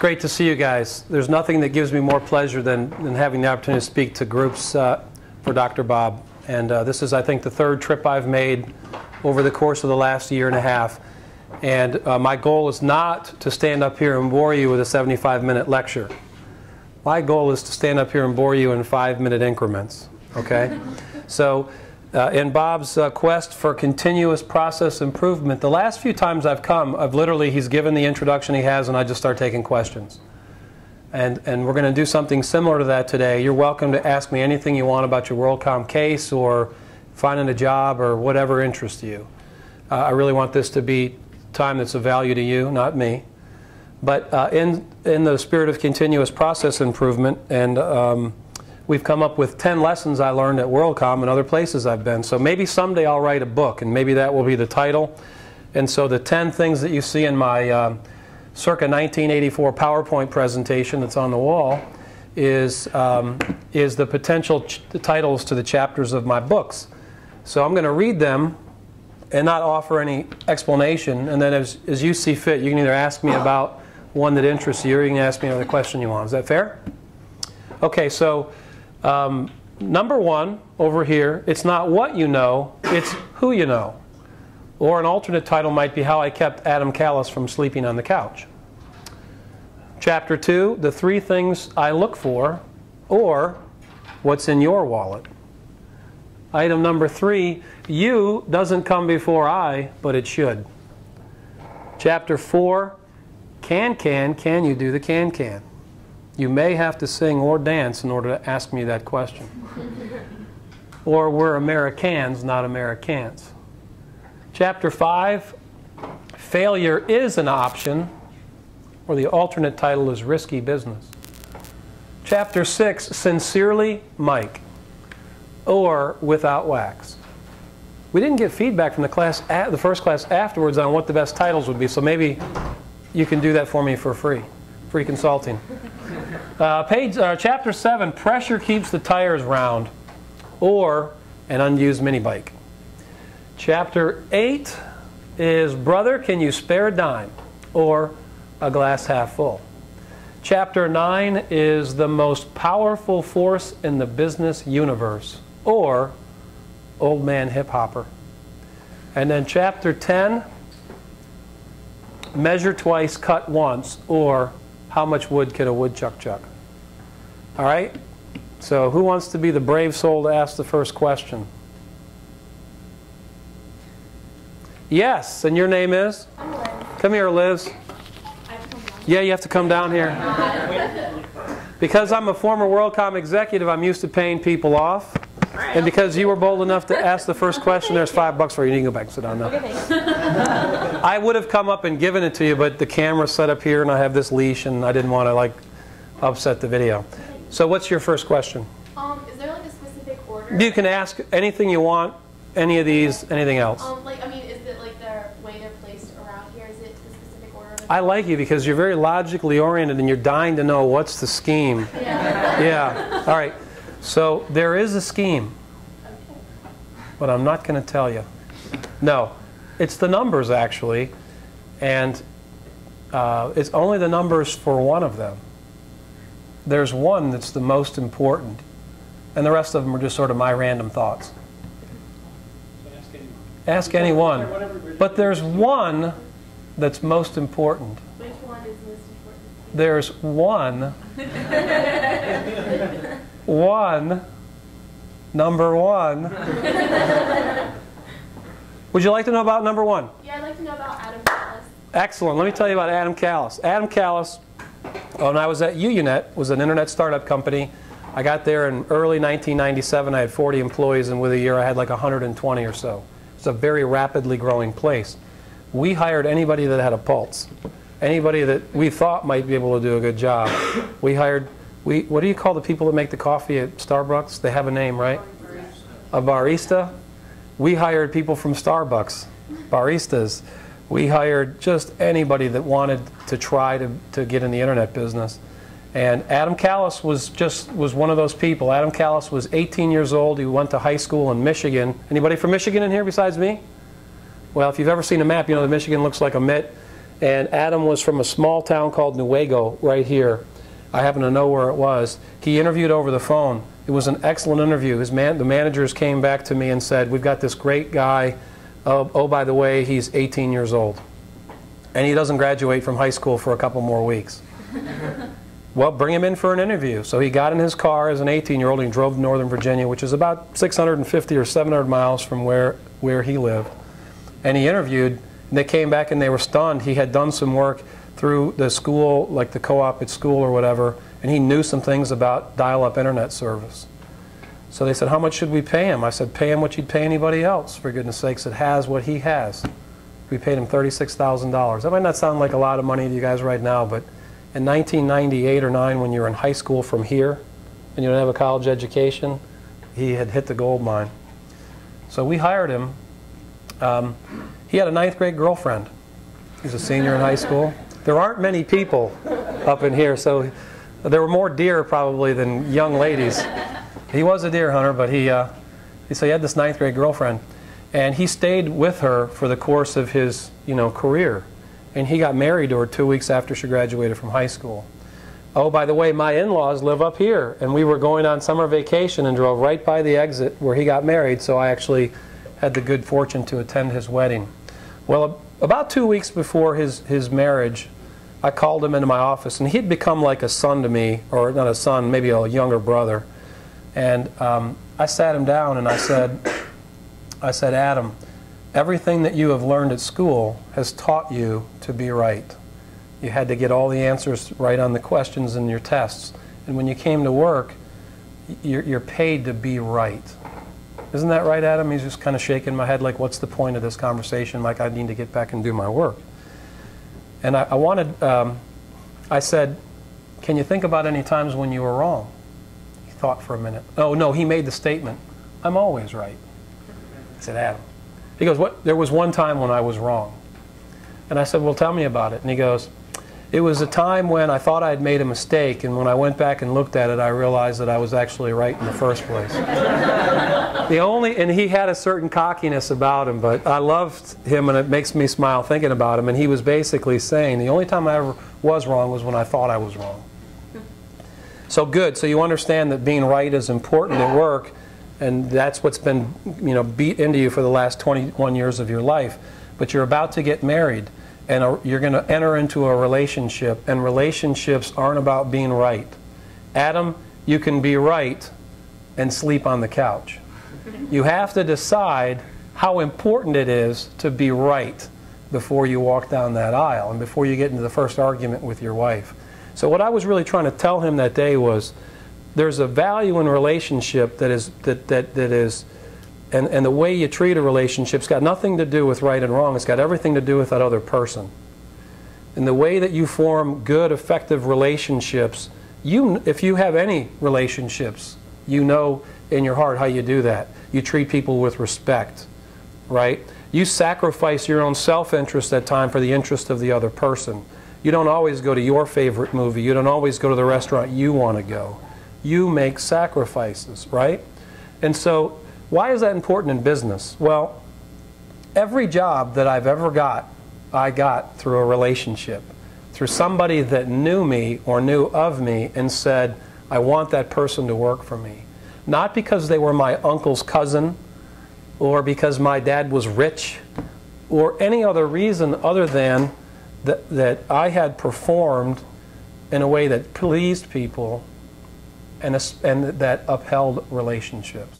great to see you guys. There's nothing that gives me more pleasure than having the opportunity to speak to groups for Dr. Bob. And this is, I think, the third trip I've made over the course of the last year and a half. And my goal is not to stand up here and bore you with a 75-minute lecture. My goal is to stand up here and bore you in 5-minute increments, okay? So in Bob's quest for continuous process improvement, the last few times I've come, he's given the introduction he has, and I just start taking questions. And we're going to do something similar to that today. You're welcome to ask me anything you want about your WorldCom case or finding a job or whatever interests you. I really want this to be time that's of value to you, not me. But in the spirit of continuous process improvement, and we've come up with 10 lessons I learned at WorldCom and other places I've been. So maybe someday I'll write a book, and maybe that will be the title. And so the 10 things that you see in my circa 1984 PowerPoint presentation that's on the wall is the potential titles to the chapters of my books. So I'm going to read them and not offer any explanation, and then as you see fit, you can either ask me about one that interests you, or you can ask me another question you want. Is that fair? Okay, so number one over here, it's not what you know, it's who you know. Or an alternate title might be How I Kept Adam Callis from Sleeping on the Couch. Chapter 2, The 3 Things I Look For, or What's in Your Wallet. Item number 3, You doesn't come before I, but it should. Chapter 4, Can you do the can? You may have to sing or dance in order to ask me that question. Or we're Americans, not Americans. Chapter 5, Failure is an Option, or the alternate title is Risky Business. Chapter 6, Sincerely, Mike, or Without Wax. We didn't get feedback from the first class afterwards on what the best titles would be, so maybe you can do that for me for free consulting. Chapter 7, Pressure Keeps the Tires Round, or An Unused Mini Bike. Chapter 8 is Brother, Can You Spare a Dime, or A Glass Half Full. Chapter 9 is The Most Powerful Force in the Business Universe, or Old Man Hip Hopper. And then chapter 10, Measure Twice, Cut Once, or How Much Wood Can a Woodchuck Chuck? All right? So who wants to be the brave soul to ask the first question? Yes, and your name is? I'm Liz. Come here, Liz. Yeah, you have to come down here. Because I'm a former WorldCom executive, I'm used to paying people off. And because you were bold enough to ask the first question, there's $5 for you. You can go back and sit down now. Okay, thanks. I would have come up and given it to you, but the camera's set up here, and I have this leash, and I didn't want to upset the video. So what's your first question? Is there a specific order? You can ask anything you want, any of these, anything else. Is it the way they're placed around here? Is it the specific order? I like you because you're very logically oriented, and you're dying to know what's the scheme. Yeah. Yeah. All right. So there is a scheme, but I'm not going to tell you. No, it's the numbers actually, and it's only the numbers for one of them. There's one that's the most important, and the rest of them are just sort of my random thoughts. So Ask anyone. But there's one that's most important. Which one is most important? There's one. Number one. Would you like to know about number one? Yeah, I'd like to know about Adam Callis. Excellent. Let me tell you about Adam Callis. Adam Callis, when I was at UUNet, was an internet startup company. I got there in early 1997. I had 40 employees, and within a year I had like 120 or so. It's a very rapidly growing place. We hired anybody that had a pulse, anybody that we thought might be able to do a good job. We hired, what do you call the people that make the coffee at Starbucks? They have a name, right? A barista. We hired people from Starbucks, baristas. We hired just anybody that wanted to try to get in the internet business. And Adam Callis was one of those people. Adam Callis was 18 years old. He went to high school in Michigan. Anybody from Michigan in here besides me? Well, if you've ever seen a map, you know that Michigan looks like a mitt. And Adam was from a small town called Nuevo, right here. I happen to know where it was. He interviewed over the phone. It was an excellent interview. The managers came back to me and said, we've got this great guy. Oh, by the way, he's 18 years old. And he doesn't graduate from high school for a couple more weeks. Well, bring him in for an interview. So he got in his car as an 18-year-old and he drove to Northern Virginia, which is about 650 or 700 miles from where he lived. And he interviewed, and they came back and they were stunned. He had done some work through the school, like the co-op at school or whatever, and he knew some things about dial-up internet service. So they said, how much should we pay him? I said, pay him what you'd pay anybody else, for goodness sakes. It has what he has. We paid him $36,000. That might not sound like a lot of money to you guys right now, but in 1998 or 9, when you were in high school from here, and you don't have a college education, he had hit the gold mine. So we hired him. He had a 9th grade girlfriend. He's a senior in high school. There aren't many people up in here, so there were more deer probably than young ladies. He was a deer hunter, but he had this 9th grade girlfriend, and he stayed with her for the course of his career, and he got married to her 2 weeks after she graduated from high school. Oh, by the way, my in-laws live up here, and we were going on summer vacation and drove right by the exit where he got married, so I actually had the good fortune to attend his wedding. Well, about 2 weeks before his marriage, I called him into my office, and he'd become like a son to me, or not a son, maybe a younger brother. And I sat him down and I said, Adam, everything that you have learned at school has taught you to be right. You had to get all the answers right on the questions in your tests. And when you came to work, you're paid to be right. Isn't that right, Adam? He's just kind of shaking my head like, what's the point of this conversation? Like, I need to get back and do my work. And I said, can you think about any times when you were wrong? He thought for a minute. Oh, no, he made the statement, I'm always right. I said, Adam. He goes, what? There was one time when I was wrong. And I said, well, tell me about it. And he goes, it was a time when I thought I had made a mistake, and when I went back and looked at it, I realized that I was actually right in the first place. And he had a certain cockiness about him, but I loved him, and it makes me smile thinking about him. And he was basically saying, the only time I ever was wrong was when I thought I was wrong. So good. So you understand that being right is important at work, and that's what's been beat into you for the last 21 years of your life. But you're about to get married, and you're going to enter into a relationship, and relationships aren't about being right. Adam, you can be right and sleep on the couch. You have to decide how important it is to be right before you walk down that aisle and before you get into the first argument with your wife. So what I was really trying to tell him that day was, there's a value in relationship that is and the way you treat a relationship's got nothing to do with right and wrong. It's got everything to do with that other person. And the way that you form good, effective relationships, if you have any relationships, you know in your heart how you do that. You treat people with respect, right? You sacrifice your own self-interest at times for the interest of the other person. You don't always go to your favorite movie. You don't always go to the restaurant you want to go. You make sacrifices, right? And so, why is that important in business? Well, every job that I've ever got, I got through a relationship, through somebody that knew me or knew of me and said, I want that person to work for me. Not because they were my uncle's cousin, or because my dad was rich, or any other reason other than that I had performed in a way that pleased people and that upheld relationships.